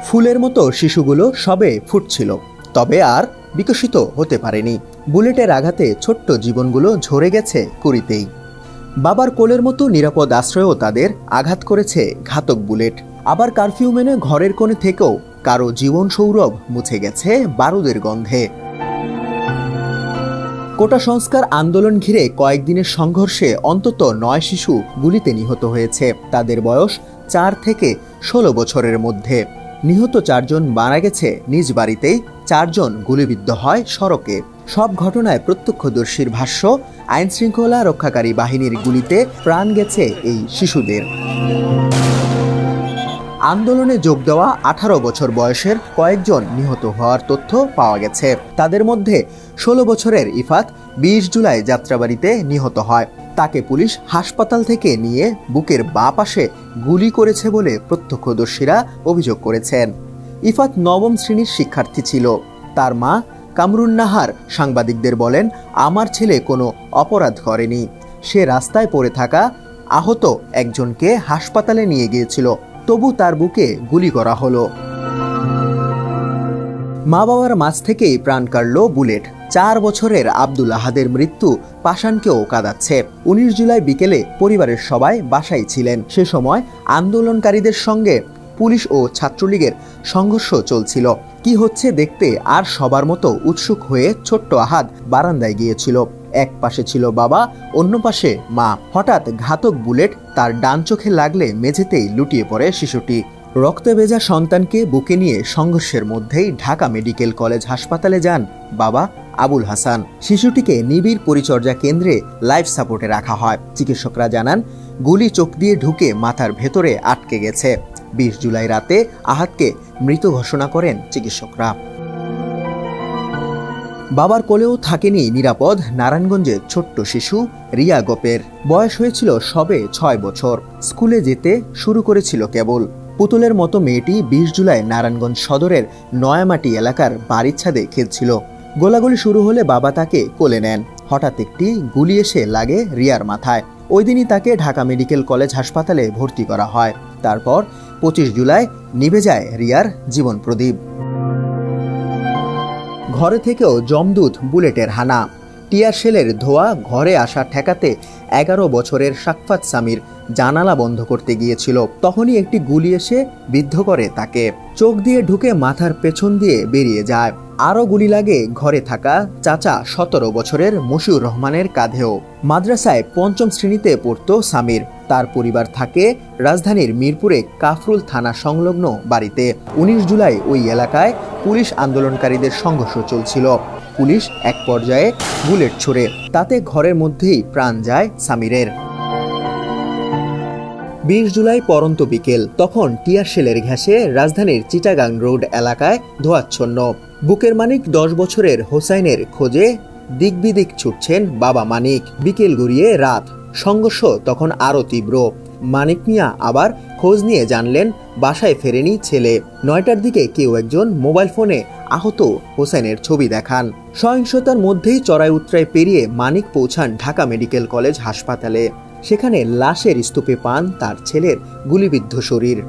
ফুলের মতো শিশুগুলো সবে ফুটছিল, তবে আর বিকশিত হতে পারেনি। বুলেটের আঘাতে ছোট্ট জীবনগুলো ঝরে গেছে কুড়িতেই। বাবার কোলের মতো নিরাপদ আশ্রয়ও তাদের আঘাত করেছে ঘাতক বুলেট। আবার কারফিউ মেনে ঘরের কোণে থেকেও কারো জীবন সৌরভ মুছে গেছে বারুদের গন্ধে। কোটা সংস্কার আন্দোলন ঘিরে কয়েকদিনের সংঘর্ষে অন্তত ৯ শিশু গুলিতে নিহত হয়েছে। তাদের বয়স ৪ থেকে ১৬ বছরের মধ্যে। নিহত ৪ জন মারা গেছে নিজ বাড়িতেই, ৪ জন গুলিবিদ্ধ হয় সড়কে। সব ঘটনায় প্রত্যক্ষদর্শীর ভাষ্য, আইনশৃঙ্খলা রক্ষাকারী বাহিনীর গুলিতে প্রাণ গেছে এই শিশুদের। আন্দোলনে যোগ দেওয়া ১৮ বছর বয়সের কয়েকজন নিহত হওয়ার তথ্য পাওয়া গেছে। তাদের মধ্যে ১৬ বছরের ইফাত ২০ জুলাই যাত্রাবাড়িতে নিহত হয়। তাকে পুলিশ হাসপাতাল থেকে নিয়ে বুকের বাঁ পাশে গুলি করেছে বলে প্রত্যক্ষদর্শীরা অভিযোগ করেছেন। ইফাত ৯ম শ্রেণীর শিক্ষার্থী ছিল। তার মা কামরুন্নাহার সাংবাদিকদের বলেন, আমার ছেলে কোনো অপরাধ করেনি। সে রাস্তায় পড়ে থাকা আহত একজনকে হাসপাতালে নিয়ে গিয়েছিল, তবু তার বুকে গুলি করা হলো। মা বাবার মাঝ থেকেই প্রাণ কাড়ল বুলেট। ৪ বছরের আব্দুল আহাদের মৃত্যু পাষাণকেও কাঁদাচ্ছে। ১৯ জুলাই বিকেলে পরিবারের সবাই বাসায় ছিলেন। সে সময় আন্দোলনকারীদের সঙ্গে পুলিশ ও ছাত্রলীগের সংঘর্ষ চলছিল। কি হচ্ছে দেখতে আর সবার মতো উৎসুক হয়ে ছোট্ট আহাদ বারান্দায় গিয়েছিল। এক পাশে ছিল বাবা, অন্য পাশে মা। হঠাৎ ঘাতক বুলেট তার ডান চোখে লাগলে মেঝেতেই লুটিয়ে পড়ে শিশুটি। রক্তে ভেজা সন্তানকে বুকে নিয়ে সংঘর্ষের মধ্যেই ঢাকা মেডিকেল কলেজ হাসপাতালে যান বাবা আবুল হাসান। শিশুটিকে নিবিড় পরিচর্যা কেন্দ্রে লাইফ সাপোর্টে রাখা হয়। চিকিৎসকরা জানান, গুলি চোখ দিয়ে ঢুকে মাথার ভেতরে আটকে গেছে। ২০ জুলাই রাতে আহাদকে মৃত ঘোষণা করেন চিকিৎসকরা। বাবার কোলেও থাকেনি নিরাপদ নারায়ণগঞ্জের ছোট্ট শিশু রিয়া গোপের। বয়স হয়েছিল সবে ৬ বছর। স্কুলে যেতে শুরু করেছিল কেবল। পুতুলের মতো মেয়েটি ২০ জুলাই নারায়ণগঞ্জ সদরের নয়ামাটি এলাকার বাড়ির ছাদে খেলছিল। গোলাগুলি শুরু হলে বাবা তাকে কোলে নেন। হঠাৎ একটি গুলি এসে লাগে রিয়ার মাথায়। ওই দিনই তাকে ঢাকা মেডিকেল কলেজ হাসপাতালে ভর্তি করা হয়। তারপর ২৫ জুলাই নিভে যায় রিয়ার জীবন প্রদীপ। ঘরে থেকেও জমদূত বুলেটের হানা। টিয়ার শেলের ধোয়া ঘরে আসা ঠেকাতে ১১ বছরের শাকফাত সামির জানালা বন্ধ করতে গিয়েছিল। তখনই একটি গুলি এসে বিদ্ধ করে তাকে। চোখ দিয়ে ঢুকে মাথার পেছন দিয়ে বেরিয়ে যায়। আরও গুলি লাগে ঘরে থাকা চাচা ১৭ বছরের মশিউর রহমানের কাঁধেও। মাদ্রাসায় ৫ম শ্রেণীতে পড়ত সামির। তার পরিবার থাকে রাজধানীর মিরপুরে কাফরুল থানা সংলগ্ন বাড়িতে। ১৯ জুলাই ওই এলাকায় পুলিশ আন্দোলনকারীদের সংঘর্ষ চলছিল। পুলিশ এক পর্যায়ে বুলেট ছোড়ে, তাতে ঘরের মধ্যেই প্রাণ যায় সামিরের। ২০ জুলাই পরন্ত বিকেল। তখন টিয়ার শেলের ঘাসে রাজধানীর চিটাগাং রোড এলাকায় ধোঁয়াচ্ছন্ন। বুকের মানিক ১০ বছরের হোসাইনের খোঁজে দিক বিদিক ছুটছেন বাবা মানিক। বিকেল গড়িয়ে রাত। সংঘর্ষ তখন আরও তীব্র। মানিক মিয়া আবার খোঁজ নিয়ে জানলেন বাসায় ফেরেনি ছেলে। ৯টার দিকে কেউ একজন মোবাইল ফোনে আহত হোসেনের ছবি দেখান। সহিংসতার মধ্যেই চড়াই উতরাই পেরিয়ে মানিক পৌঁছান ঢাকা মেডিকেল কলেজ হাসপাতালে। সেখানে লাশের স্তূপে পান তার ছেলের গুলিবিদ্ধ শরীর।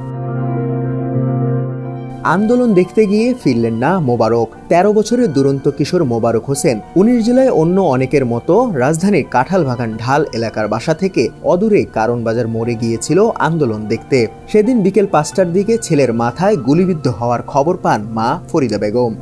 আন্দোলন দেখতে গিয়ে ফিরলেন না মোবারক। ১৩ বছরের দুরন্ত কিশোর মোবারক হোসেন ১৯ জুলাই অন্য অনেকের মতো রাজধানীর কাঁঠালবাগান ঢাল এলাকার বাসা থেকে অদূরে কারণ বাজার মোড়ে গিয়েছিল আন্দোলন দেখতে। সেদিন বিকেল ৫টার দিকে ছেলের মাথায় গুলিবিদ্ধ হওয়ার খবর পান মা ফরিদা বেগম।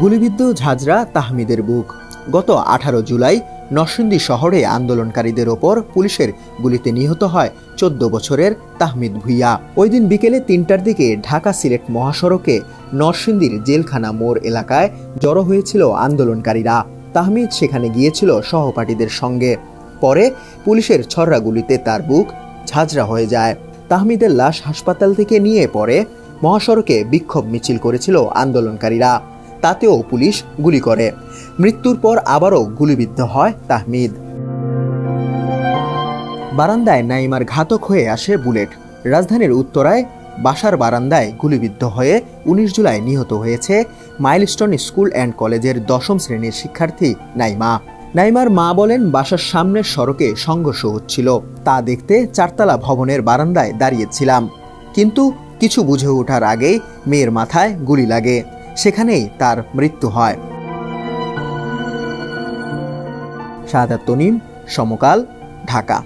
গুলিবিদ্ধ ঝাঁঝরা তাহমিদের বুক। গত ১৮ জুলাই নরসিংদী শহরে আন্দোলনকারীদের ওপর পুলিশের গুলিতে নিহত হয় ১৪ বছরের তাহমিদ ভুইয়া। ওই দিন বিকেলে ৩টার দিকে ঢাকা সিলেট মহাসড়কে নরসিংদীর জেলখানা মোড় এলাকায় জড়ো হয়েছিল আন্দোলনকারীরা। তাহমিদ সেখানে গিয়েছিল সহপাঠীদের সঙ্গে। পরে পুলিশের ছররা গুলিতে তার বুক ঝাঁঝরা হয়ে যায়। তাহমিদের লাশ হাসপাতাল থেকে নিয়ে পরে মহাসড়কে বিক্ষোভ মিছিল করেছিল আন্দোলনকারীরা। তাতেও পুলিশ গুলি করে। মৃত্যুর পর আবারও গুলিবিদ্ধ হয় তাহমিদ। বারান্দায় নাইমার ঘাতক হয়ে আসে বুলেট। রাজধানীর উত্তরায় বাসার বারান্দায় গুলিবিদ্ধ হয়ে ১৯ জুলাই নিহত হয়েছে মাইলস্টোন স্কুল অ্যান্ড কলেজের ১০ম শ্রেণীর শিক্ষার্থী নাইমা। নাইমার মা বলেন, বাসার সামনের সড়কে সংঘর্ষ হচ্ছিল, তা দেখতে ৪তলা ভবনের বারান্দায় দাঁড়িয়েছিলাম, কিন্তু কিছু বুঝে ওঠার আগেই মেয়ের মাথায় গুলি লাগে, সেখানেই তার মৃত্যু হয়। শাহাদাত তনিম, সমকাল, ঢাকা।